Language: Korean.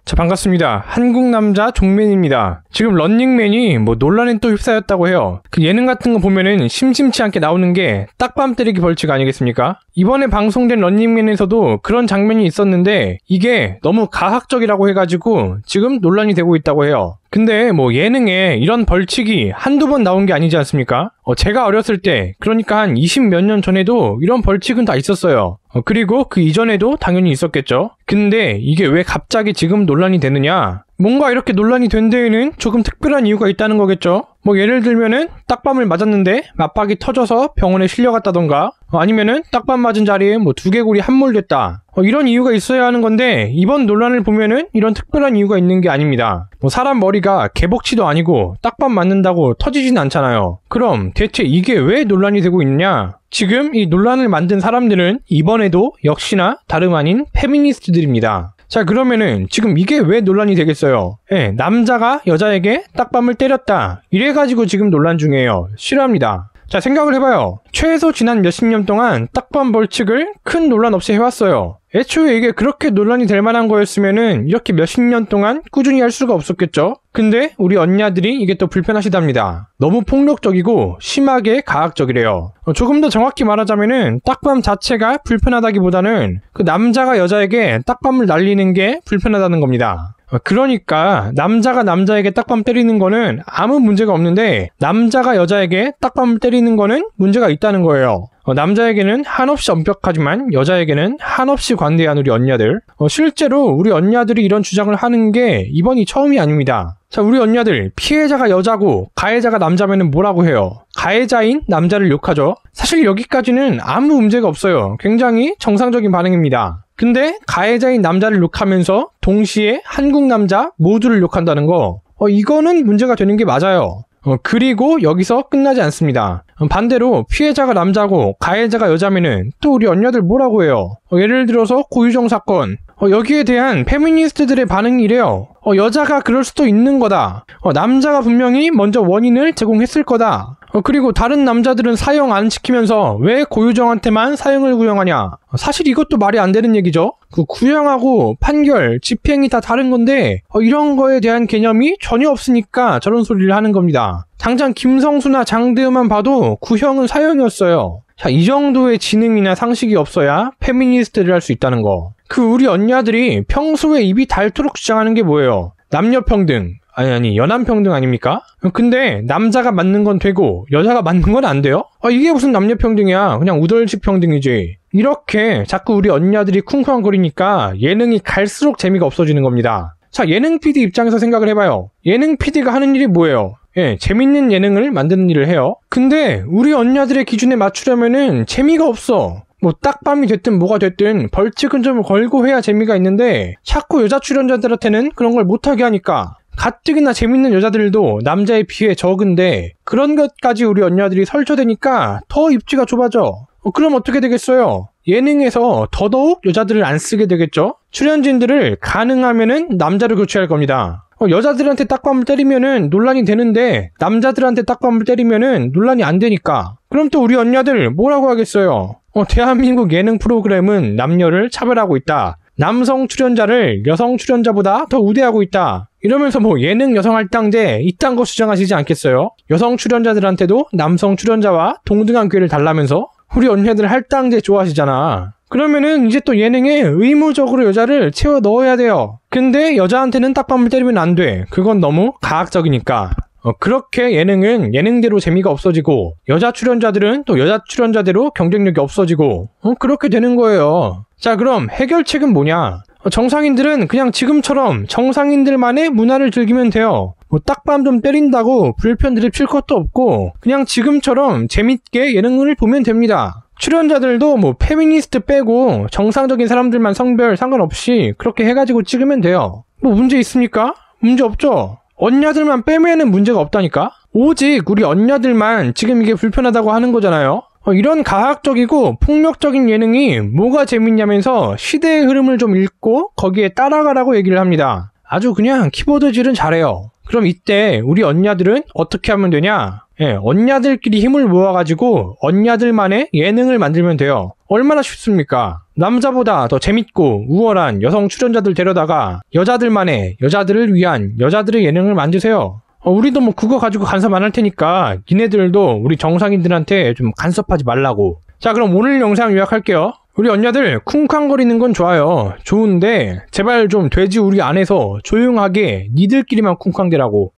자, 반갑습니다. 한국남자 종맨입니다. 지금 런닝맨이 논란에 또 휩싸였다고 해요. 그 예능 같은 거 보면은 심심치 않게 나오는 게 딱밤 때리기 벌칙 아니겠습니까? 이번에 방송된 런닝맨에서도 그런 장면이 있었는데 이게 너무 가학적이라고 해가지고 지금 논란이 되고 있다고 해요. 근데 예능에 이런 벌칙이 한두 번 나온 게 아니지 않습니까? 제가 어렸을 때, 그러니까 한 20 몇 년 전에도 이런 벌칙은 다 있었어요. 그리고 그 이전에도 당연히 있었겠죠. 근데 이게 왜 갑자기 지금 논란이 되느냐? 뭔가 이렇게 논란이 된 데에는 조금 특별한 이유가 있다는 거겠죠. 예를 들면은 딱밤을 맞았는데 맞박이 터져서 병원에 실려갔다던가, 아니면은 딱밤 맞은 자리에 두개골이 함몰됐다, 이런 이유가 있어야 하는 건데, 이번 논란을 보면은 이런 특별한 이유가 있는 게 아닙니다. 사람 머리가 개복치도 아니고 딱밤 맞는다고 터지진 않잖아요. 그럼 대체 이게 왜 논란이 되고 있느냐? 지금 이 논란을 만든 사람들은 이번에도 역시나 다름 아닌 페미니스트들입니다. 자, 그러면은 지금 이게 왜 논란이 되겠어요? 남자가 여자에게 딱밤을 때렸다, 이래가지고 지금 논란 중이에요. 싫어합니다. 자, 생각을 해봐요. 최소 지난 몇십 년 동안 딱밤 벌칙을 큰 논란 없이 해왔어요. 애초에 이게 그렇게 논란이 될 만한 거였으면은 이렇게 몇십 년 동안 꾸준히 할 수가 없었겠죠? 근데 우리 언니들이 이게 또 불편하시답니다. 너무 폭력적이고 심하게 가학적이래요. 조금 더 정확히 말하자면은 딱밤 자체가 불편하다기보다는 그 남자가 여자에게 딱밤을 날리는 게 불편하다는 겁니다. 그러니까 남자가 남자에게 딱밤 때리는 거는 아무 문제가 없는데, 남자가 여자에게 딱밤을 때리는 거는 문제가 있다는 거예요. 남자에게는 한없이 엄격하지만 여자에게는 한없이 관대한 우리 언니들. 실제로 우리 언니들이 이런 주장을 하는 게 이번이 처음이 아닙니다. 자, 우리 언니들, 피해자가 여자고 가해자가 남자면은 뭐라고 해요? 가해자인 남자를 욕하죠. 사실 여기까지는 아무 문제가 없어요. 굉장히 정상적인 반응입니다. 근데 가해자인 남자를 욕하면서 동시에 한국 남자 모두를 욕한다는 거, 이거는 문제가 되는 게 맞아요. 그리고 여기서 끝나지 않습니다. 반대로 피해자가 남자고 가해자가 여자면은 또 우리 언니들 뭐라고 해요? 예를 들어서 고유정 사건, 여기에 대한 페미니스트들의 반응이 이래요. 여자가 그럴 수도 있는 거다. 남자가 분명히 먼저 원인을 제공했을 거다. 그리고 다른 남자들은 사형 안 시키면서 왜 고유정한테만 사형을 구형하냐? 사실 이것도 말이 안 되는 얘기죠. 그 구형하고 판결, 집행이 다 다른 건데 이런 거에 대한 개념이 전혀 없으니까 저런 소리를 하는 겁니다. 당장 김성수나 장대현만 봐도 구형은 사형이었어요. 자, 이 정도의 지능이나 상식이 없어야 페미니스트를 할 수 있다는 거. 그 우리 언니들이 평소에 입이 닳도록 주장하는 게 뭐예요? 남녀평등, 아니 연한평등 아닙니까? 근데 남자가 맞는 건 되고 여자가 맞는 건 안 돼요? 이게 무슨 남녀평등이야? 그냥 우덜식 평등이지. 이렇게 자꾸 우리 언니들이 쿵쾅거리니까 예능이 갈수록 재미가 없어지는 겁니다. 자, 예능 PD 입장에서 생각을 해봐요. 예능 PD가 하는 일이 뭐예요? 재밌는 예능을 만드는 일을 해요. 근데 우리 언니들의 기준에 맞추려면은 재미가 없어. 딱밤이 됐든 뭐가 됐든 벌칙은 좀 걸고 해야 재미가 있는데, 자꾸 여자 출연자들한테는 그런 걸 못하게 하니까 가뜩이나 재밌는 여자들도 남자에 비해 적은데 그런 것까지 우리 언니들이 설쳐대니까 더 입지가 좁아져. 그럼 어떻게 되겠어요? 예능에서 더더욱 여자들을 안 쓰게 되겠죠? 출연진들을 가능하면은 남자를 교체할 겁니다. 여자들한테 딱밤을 때리면은 논란이 되는데 남자들한테 딱밤을 때리면은 논란이 안 되니까. 그럼 또 우리 언니들 뭐라고 하겠어요? 대한민국 예능 프로그램은 남녀를 차별하고 있다. 남성 출연자를 여성 출연자보다 더 우대하고 있다. 이러면서 예능 여성할당제 이딴 거 주장하시지 않겠어요? 여성 출연자들한테도 남성 출연자와 동등한 기회를 달라면서 우리 언니들 할당제 좋아하시잖아. 그러면은 이제 또 예능에 의무적으로 여자를 채워 넣어야 돼요. 근데 여자한테는 딱밤을 때리면 안 돼. 그건 너무 가학적이니까. 그렇게 예능은 예능대로 재미가 없어지고, 여자 출연자들은 또 여자 출연자대로 경쟁력이 없어지고, 그렇게 되는 거예요. 자, 그럼 해결책은 뭐냐? 정상인들은 그냥 지금처럼 정상인들만의 문화를 즐기면 돼요. 딱밤 좀 때린다고 불편 들이칠 것도 없고, 그냥 지금처럼 재밌게 예능을 보면 됩니다. 출연자들도 페미니스트 빼고 정상적인 사람들만 성별 상관없이 그렇게 해가지고 찍으면 돼요. 문제 있습니까? 문제 없죠? 언니들만 빼면은 문제가 없다니까? 오직 우리 언니들만 지금 이게 불편하다고 하는 거잖아요? 이런 가학적이고 폭력적인 예능이 뭐가 재밌냐면서 시대의 흐름을 좀 읽고 거기에 따라가라고 얘기를 합니다. 아주 그냥 키보드질은 잘해요. 그럼 이때 우리 언니들은 어떻게 하면 되냐? 언니들끼리 힘을 모아가지고 언니들만의 예능을 만들면 돼요. 얼마나 쉽습니까? 남자보다 더 재밌고 우월한 여성 출연자들 데려다가 여자들만의, 여자들을 위한 여자들의 예능을 만드세요. 우리도 뭐 그거 가지고 간섭 안 할 테니까 니네들도 우리 정상인들한테 좀 간섭하지 말라고. 자, 그럼 오늘 영상 요약할게요. 우리 언니들 쿵쾅거리는 건 좋아요. 좋은데 제발 좀 돼지 우리 안에서 조용하게 니들끼리만 쿵쾅대라고.